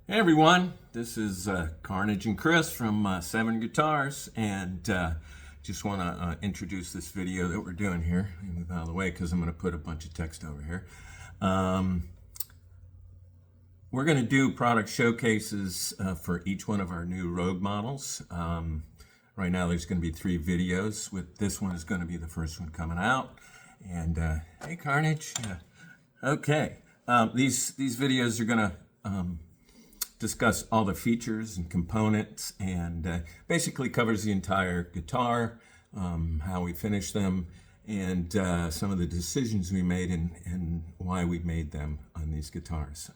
Hey everyone, this is Carnage and Chris from Severin Guitars, and just want to introduce this video that we're doing here. Move out of the way because I'm going to put a bunch of text over here. We're going to do product showcases for each one of our new Rogue models. Right now there's going to be 3 videos. With this one is going to be the first one coming out. And hey Carnage. Okay, these videos are going to discuss all the features and components, and basically covers the entire guitar, how we finish them, and some of the decisions we made and why we made them on these guitars.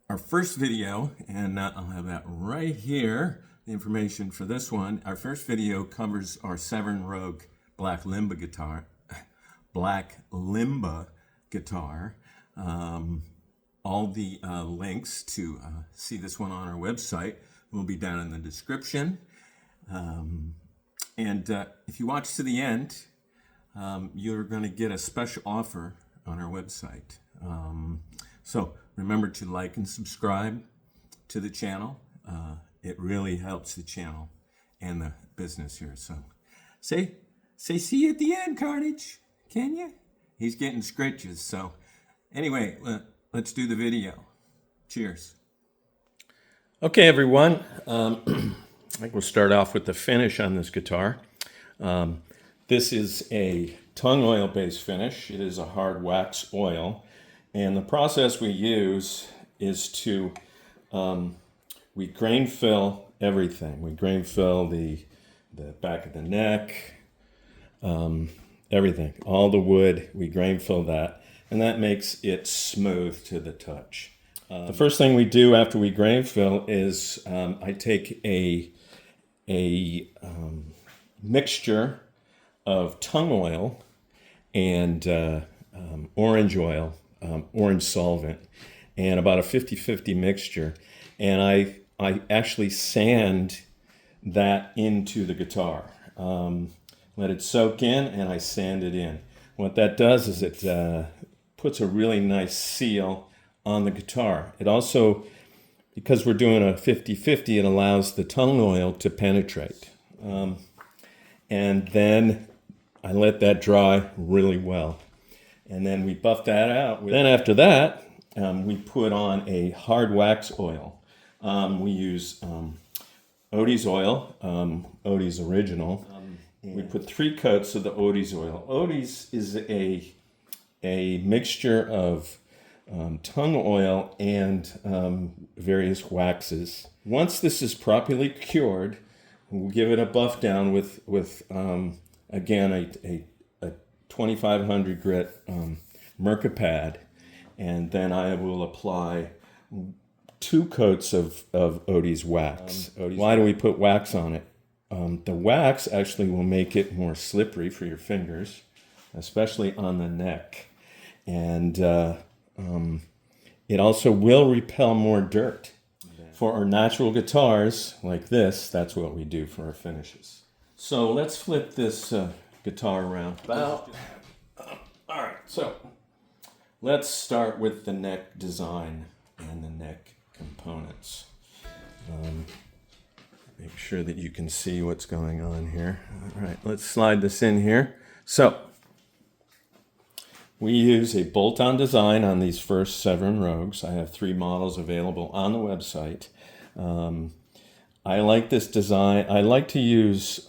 Our first video, and I'll have that right here, the information for this one. Our first video covers our Severin Rogue Black Limba guitar. All the links to see this one on our website will be down in the description. And if you watch to the end, you're going to get a special offer on our website. So remember to like and subscribe to the channel. It really helps the channel and the business here. So say see you at the end, Carnage. Can you? He's getting scritches. So anyway, let's do the video. Cheers. Okay, everyone. I think we'll start off with the finish on this guitar. This is a tongue oil based finish. It is a hard wax oil. And the process we use is to, we grain fill everything. We grain fill the back of the neck, everything. All the wood, we grain fill that. And that makes it smooth to the touch. The first thing we do after we grain fill is I take a mixture of tongue oil and orange oil, orange solvent, and about a 50-50 mixture. And I actually sand that into the guitar. Let it soak in, and I sand it in. What that does is it puts a really nice seal on the guitar. It also, because we're doing a 50-50, it allows the tongue oil to penetrate. And then I let that dry really well. And then we buff that out. Then after that, we put on a hard wax oil. We use Odie's oil, Odie's original. We put 3 coats of the Odie's oil. Odie's is a mixture of tongue oil and various waxes. Once this is properly cured, we'll give it a buff down with again a 2500 grit Mercapad, and then I will apply 2 coats of Odie's wax. Why do we put wax on it? The wax actually will make it more slippery for your fingers, especially on the neck. And it also will repel more dirt. For our natural guitars like this, that's what we do for our finishes. So let's flip this guitar around. All right, so let's start with the neck design and the neck components. Make sure that you can see what's going on here. All right, let's slide this in here. So we use a bolt-on design on these first Severin Rogues. I have 3 models available on the website. I like this design. I like to use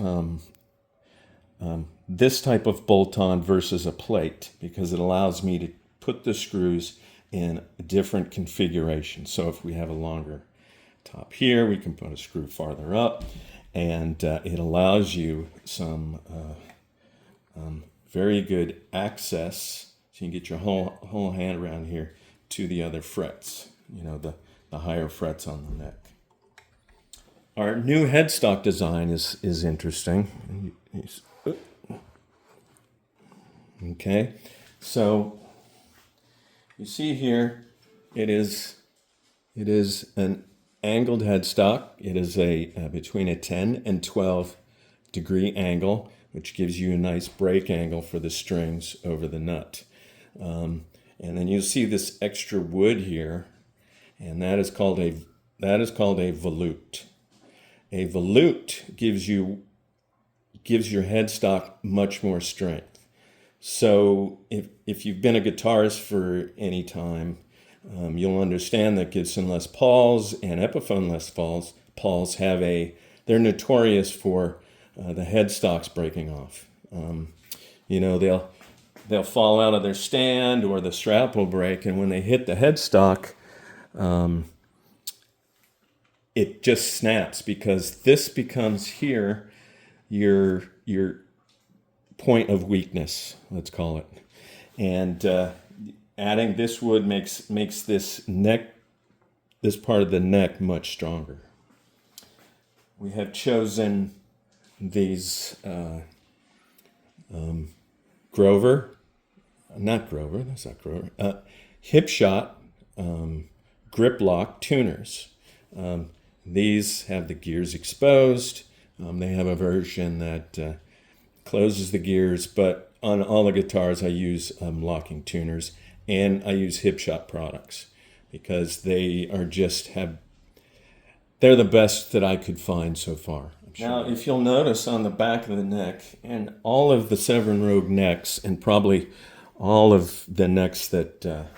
this type of bolt-on versus a plate because it allows me to put the screws in a different configuration. So if we have a longer top here, we can put a screw farther up, and it allows you some very good access. So you can get your whole hand around here to the other frets, you know, the higher frets on the neck. Our new headstock design is interesting. Okay, so you see here, it is an angled headstock. It is between a 10 and 12 degree angle, which gives you a nice break angle for the strings over the nut. And then you'll see this extra wood here and that is called a volute. A volute gives your headstock much more strength. So if you've been a guitarist for any time, you'll understand that Gibson Les Pauls and Epiphone Les Pauls they're notorious for the headstocks breaking off. They'll fall out of their stand, or the strap will break, and when they hit the headstock, it just snaps, because this becomes here your point of weakness, let's call it. And adding this wood makes this part of the neck much stronger. We have chosen these hip shot grip lock tuners. These have the gears exposed. They have a version that closes the gears, but on all the guitars I use locking tuners, and I use hip shot products because they're the best that I could find so far. Sure. Now, if you'll notice on the back of the neck, and all of the Severin Rogue necks, and probably all of the necks that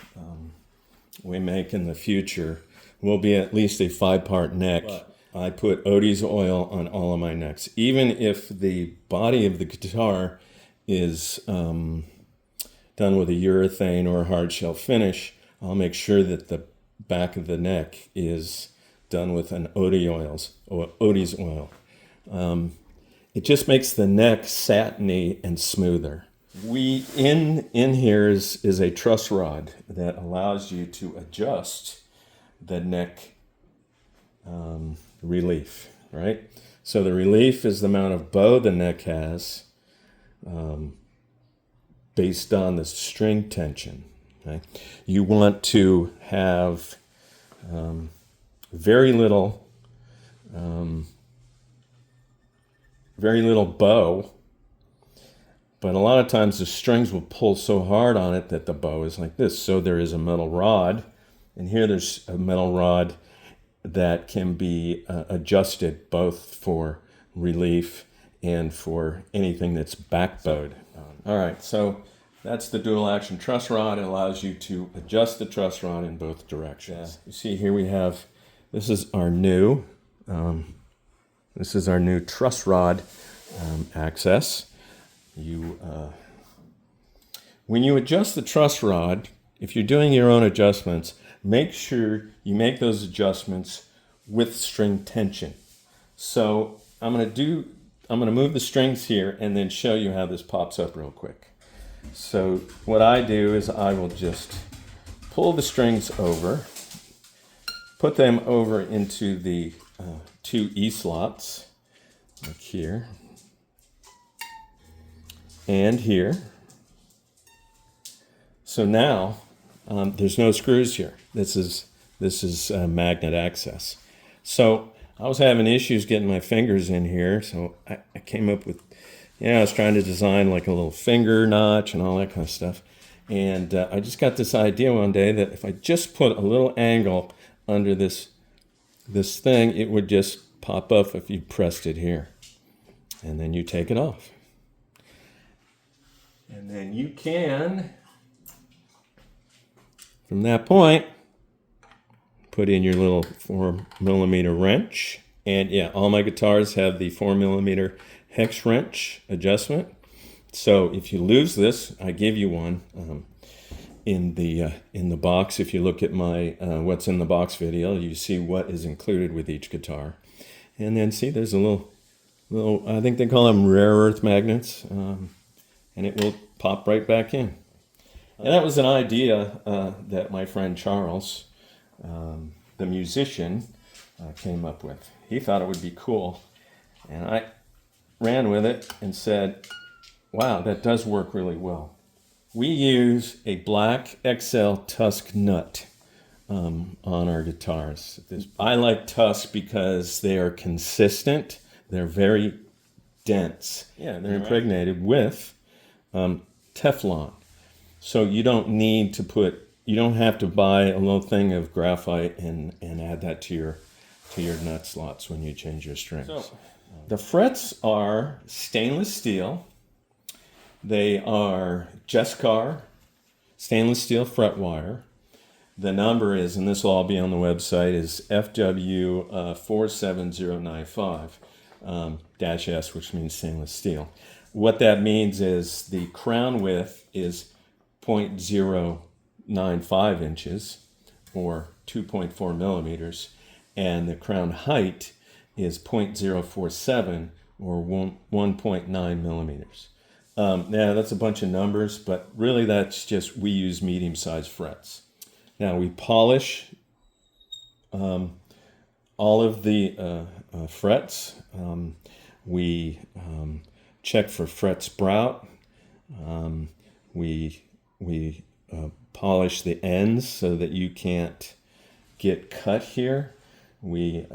we make in the future, will be at least a 5-part neck. But I put Odie's oil on all of my necks. Even if the body of the guitar is done with a urethane or a hard shell finish, I'll make sure that the back of the neck is done with an Odie's oil. It just makes the neck satiny and smoother. In here is a truss rod that allows you to adjust the neck relief, right? So the relief is the amount of bow the neck has based on the string tension. Okay? You want to have very little bow, but a lot of times the strings will pull so hard on it that the bow is like this. So there is a metal rod, and here there's a metal rod that can be adjusted both for relief and for anything that's backbowed. All right, so that's the dual action truss rod. It allows you to adjust the truss rod in both directions. You see here we have, this is our new truss rod access. When you adjust the truss rod, if you're doing your own adjustments, make sure you make those adjustments with string tension. So I'm going to move the strings here and then show you how this pops up real quick. So what I do is I will just pull the strings over, put them over into the 2 E slots, like here and here. So now there's no screws here. This is magnet access. So I was having issues getting my fingers in here, so I came up with, I was trying to design like a little finger notch and all that kind of stuff. And I just got this idea one day that if I just put a little angle under this thing, it would just pop up if you pressed it here. And then you take it off. And then you can, from that point, put in your little 4mm wrench. And yeah, all my guitars have the 4mm hex wrench adjustment. So if you lose this, I give you one in the box. If you look at my what's in the box video, you see what is included with each guitar. And then see, there's a little I think they call them rare earth magnets, and it will pop right back in. And that was an idea that my friend Charles, the musician, came up with. He thought it would be cool, and I ran with it and said, wow, that does work really well. We use a black XL Tusk nut on our guitars. I like Tusk because they are consistent. They're very dense. Yeah, they're impregnated with Teflon. So you don't need to put you don't have to buy a little thing of graphite and add that to your nut slots when you change your strings. So, the frets are stainless steel. They are Jescar stainless steel fret wire. The number is, and this will all be on the website, is FW47095-S, which means stainless steel. What that means is the crown width is 0.095 inches, or 2.4 millimeters, and the crown height is 0.047, or 1.9 millimeters. Now, that's a bunch of numbers, but really that's just, we use medium-sized frets. Now, we polish all of the frets. We check for fret sprout. We polish the ends so that you can't get cut here. We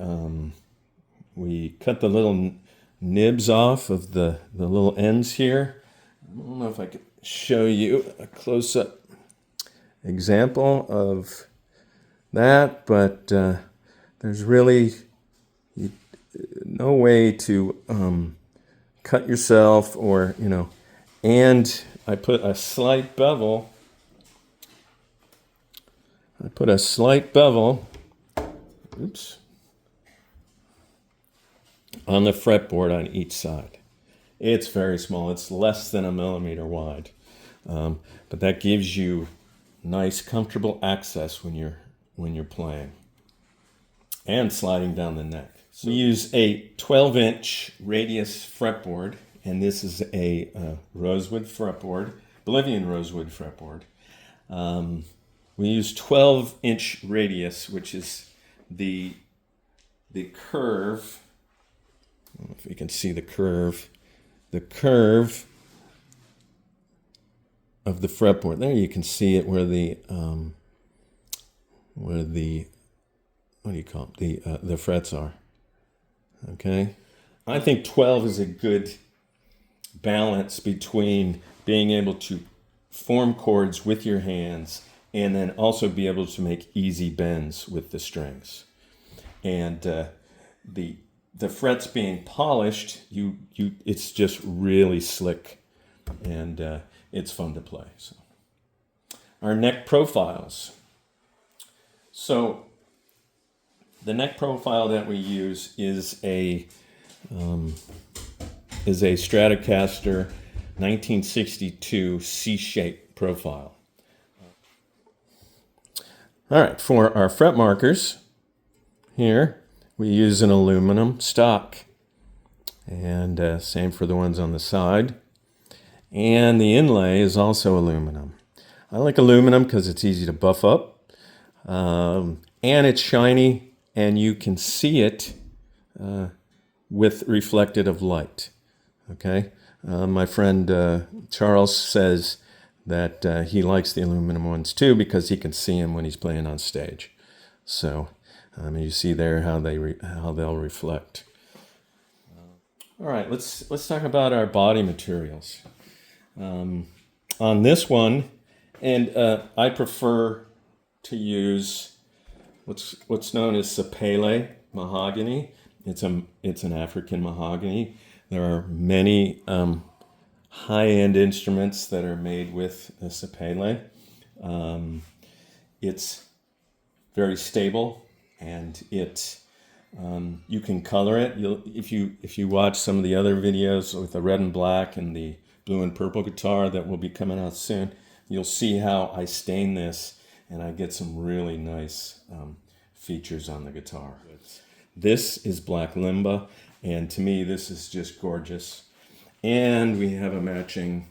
cut the little nibs off of the little ends here. I don't know if I can show you a close-up example of that, but there's really no way to cut yourself, or and I put a slight bevel. Oops. On the fretboard on each side. It's very small. It's less than a millimeter wide, but that gives you nice, comfortable access when you're playing and sliding down the neck. So we use a 12-inch radius fretboard, and this is a rosewood fretboard, Bolivian rosewood fretboard. We use 12-inch radius, which is the curve. I don't know if you can see the curve. The curve of the fretboard. There you can see it where the what do you call it? The frets are. Okay? I think 12 is a good balance between being able to form chords with your hands and then also be able to make easy bends with the strings. And the frets being polished, it's just really slick, and it's fun to play. So, our neck profiles. So, the neck profile that we use is a Stratocaster 1962 C-shape profile. All right, for our fret markers here, we use an aluminum stock, and same for the ones on the side. And the inlay is also aluminum. I like aluminum because it's easy to buff up, and it's shiny, and you can see it with reflective light. Okay, my friend Charles says that he likes the aluminum ones too because he can see them when he's playing on stage. So. You see there how they'll reflect. All right, let's talk about our body materials. On this one, and I prefer to use what's known as sapele mahogany. It's an African mahogany. There are many high-end instruments that are made with a sapele. It's very stable. And you can color it. If you watch some of the other videos with the red and black and the blue and purple guitar that will be coming out soon, you'll see how I stain this, and I get some really nice features on the guitar. This is black Limba, and to me this is just gorgeous. And we have a matching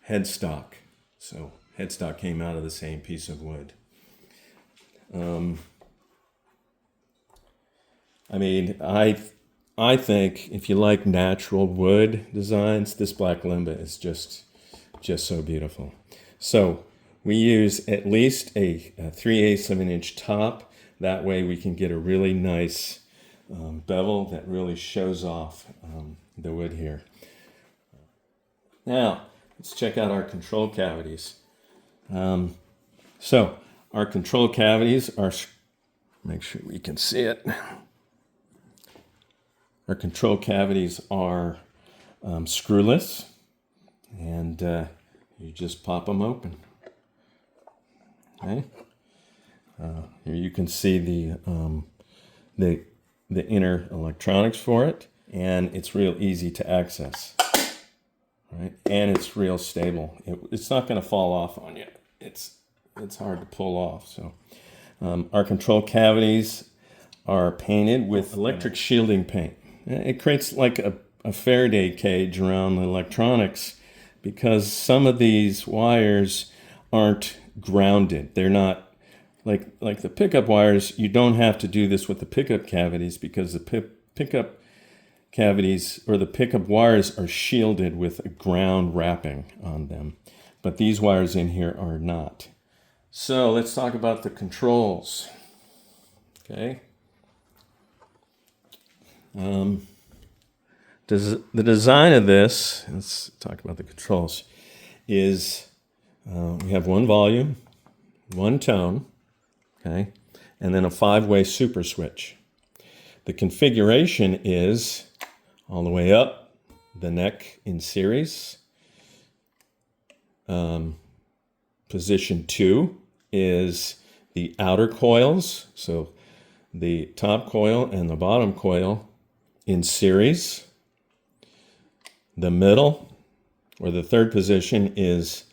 headstock. So headstock came out of the same piece of wood. I think if you like natural wood designs, this black Limba is just so beautiful. So we use at least a 3/8 of an inch top. That way we can get a really nice bevel that really shows off the wood here. Now, let's check out our control cavities. So our control cavities are, make sure we can see it. Our control cavities are screwless, and you just pop them open. Okay. Here you can see the inner electronics for it, and it's real easy to access. Right, and it's real stable. It's not going to fall off on you. It's hard to pull off. So our control cavities are painted with electric shielding paint. It creates like a Faraday cage around the electronics because some of these wires aren't grounded. They're not like the pickup wires. You don't have to do this with the pickup cavities because the pickup cavities or the pickup wires are shielded with a ground wrapping on them, but these wires in here are not. So let's talk about the controls. Okay. The design of this, let's talk about the controls, is we have one volume, one tone, okay, and then a 5-way super switch. The configuration is all the way up, the neck in series. Position 2 is the outer coils, so the top coil and the bottom coil in series. The middle, or the third position, is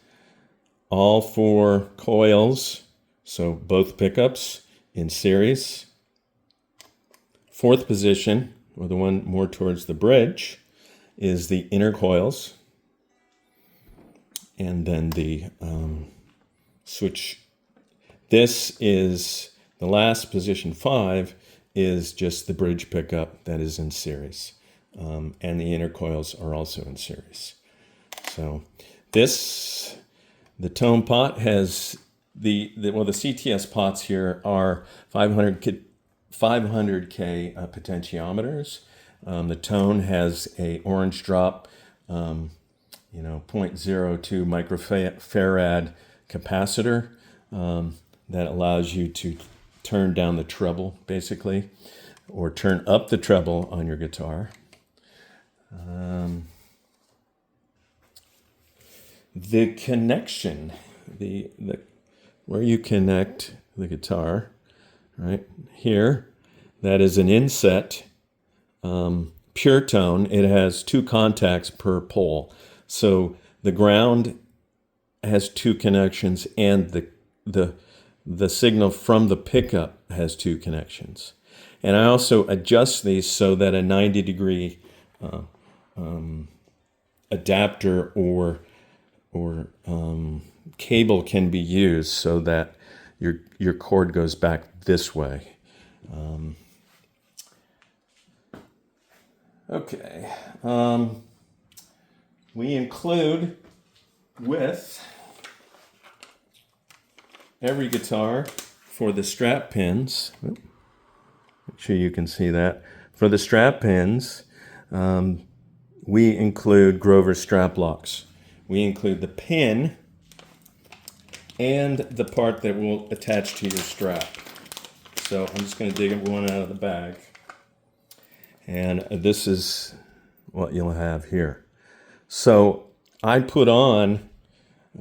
all 4 coils, so both pickups in series. Fourth position, or the one more towards the bridge, is the inner coils. And then the switch. This is the last position, 5, is just the bridge pickup that is in series. And the inner coils are also in series. So the tone pot has the CTS pots here are 500K potentiometers. The tone has a orange drop, 0.02 microfarad capacitor that allows you to turn down the treble, basically, or turn up the treble on your guitar. The connection, where you connect the guitar, right here, that is an inset pure tone. It has 2 contacts per pole, so the ground has 2 connections, and the signal from the pickup has 2 connections. And I also adjust these so that a 90-degree adapter or cable can be used so that your cord goes back this way. Okay. We include with every guitar for the strap pins. Make sure you can see that. For the strap pins, we include Grover strap locks. We include the pin and the part that will attach to your strap. So I'm just going to dig one out of the bag. And this is what you'll have here. So I put on,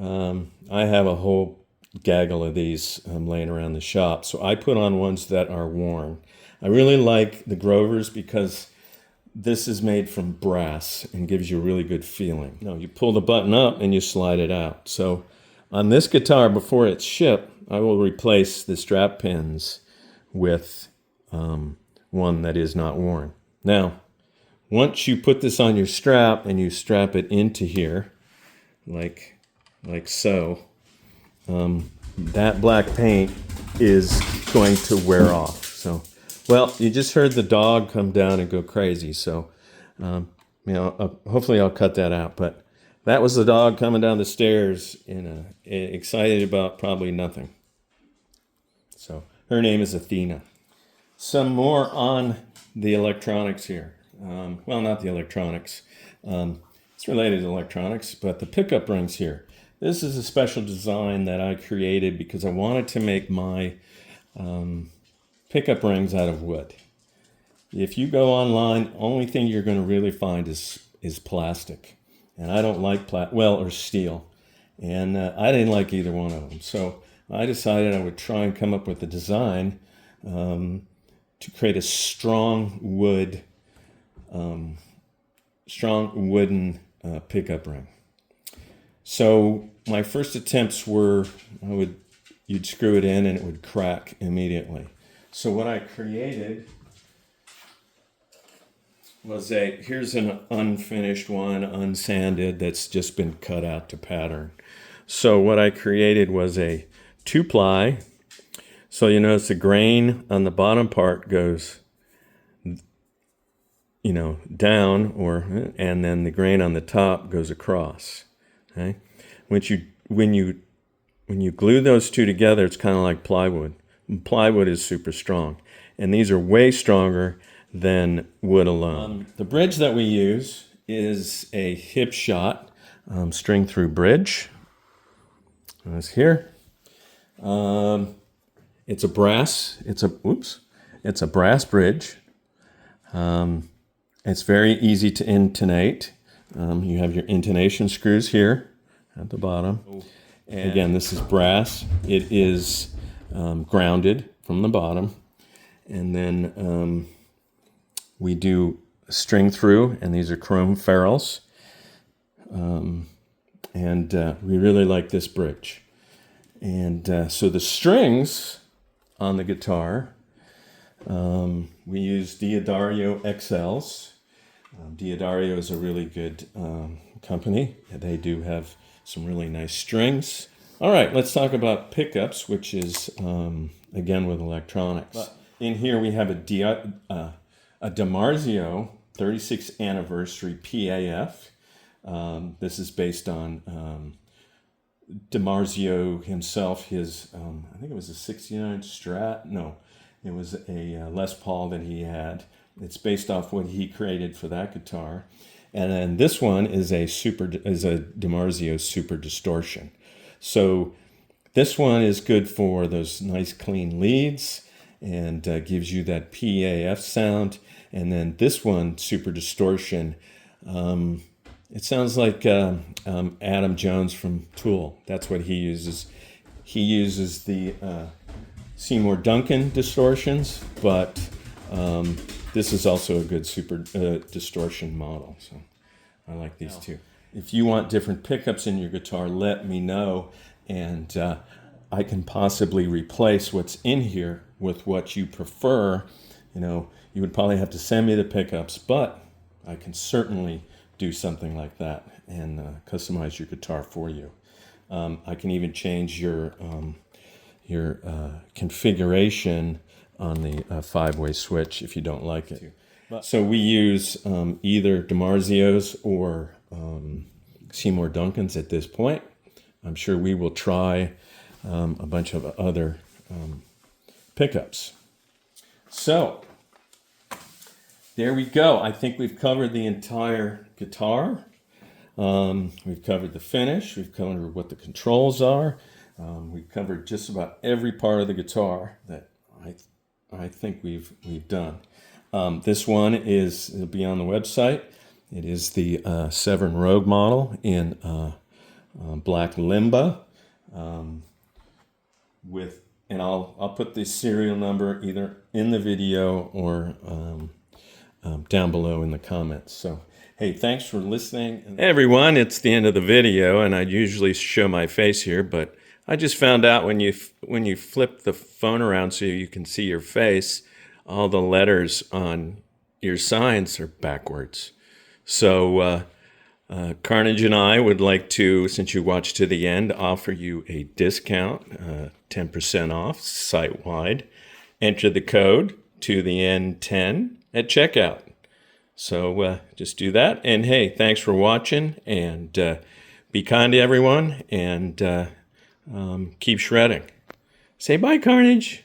I have a whole gaggle of these laying around the shop. So I put on ones that are worn. I really like the Grovers because this is made from brass and gives you a really good feeling. You pull the button up and you slide it out. So on this guitar, before it's shipped, I will replace the strap pins with one that is not worn. Now, once you put this on your strap and you strap it into here, like so, that black paint is going to wear off. So, well, you just heard the dog come down and go crazy. So, hopefully I'll cut that out. But that was the dog coming down the stairs, excited about probably nothing. So her name is Athena. Some more on the electronics here. Well, not the electronics. It's related to electronics, but the pickup rings here. this is a special design that I created because I wanted to make my pickup rings out of wood. If you go online, only thing you're going to really find is plastic. And I don't like or steel. And I didn't like either one of them. So I decided I would try and come up with a design to create a strong wooden pickup ring. So my first attempts were, you'd screw it in and it would crack immediately. So what I created was here's an unfinished one, unsanded, that's just been cut out to pattern. So what I created was a 2-ply. So you notice the grain on the bottom part goes, down, and then the grain on the top goes across. Okay, when you glue those two together, it's kind of like plywood. Plywood is super strong, and these are way stronger than wood alone. The bridge that we use is a hip shot string through bridge. It's here. It's a brass. It's a brass bridge. It's very easy to intonate. You have your intonation screws here at the bottom. And again, this is brass. It is grounded from the bottom. And then we do string through, and these are chrome ferrules. And we really like this bridge. And so the strings on the guitar, we use DiMarzio XLs. DiMarzio is a really good company. They do have some really nice strings. All right, let's talk about pickups, which is, again, with electronics. In here we have a DiMarzio 36th anniversary PAF. This is based on DiMarzio himself, his, I think it was a 69 Strat. No, it was a Les Paul that he had. It's based off what he created for that guitar. And then this one is a DiMarzio Super Distortion. So this one is good for those nice clean leads and gives you that PAF sound. And then this one, Super Distortion, it sounds like Adam Jones from Tool. That's what he uses. He uses the Seymour Duncan distortions, but this is also a good super distortion model. So I like these two. If you want different pickups in your guitar, let me know, and I can possibly replace what's in here with what you prefer. You would probably have to send me the pickups, but I can certainly do something like that and customize your guitar for you. I can even change your configuration on the 5-way switch if you don't like it. So we use either DiMarzio's or Seymour Duncan's at this point. I'm sure we will try a bunch of other pickups. So there we go. I think we've covered the entire guitar. We've covered the finish. We've covered what the controls are. We've covered just about every part of the guitar that I think we've done. This one it'll be on the website. It is the Severin Rogue model in black Limba. And I'll put the serial number either in the video or down below in the comments. So, hey, thanks for listening. Hey everyone, it's the end of the video, and I usually show my face here, but I just found out when you flip the phone around so you can see your face, all the letters on your signs are backwards. So Carnage and I would like to, since you watched to the end, offer you a discount, 10% off site-wide. Enter the code to the end 10 at checkout. So just do that. And hey, thanks for watching, and be kind to everyone, and keep shredding. Say bye, Carnage.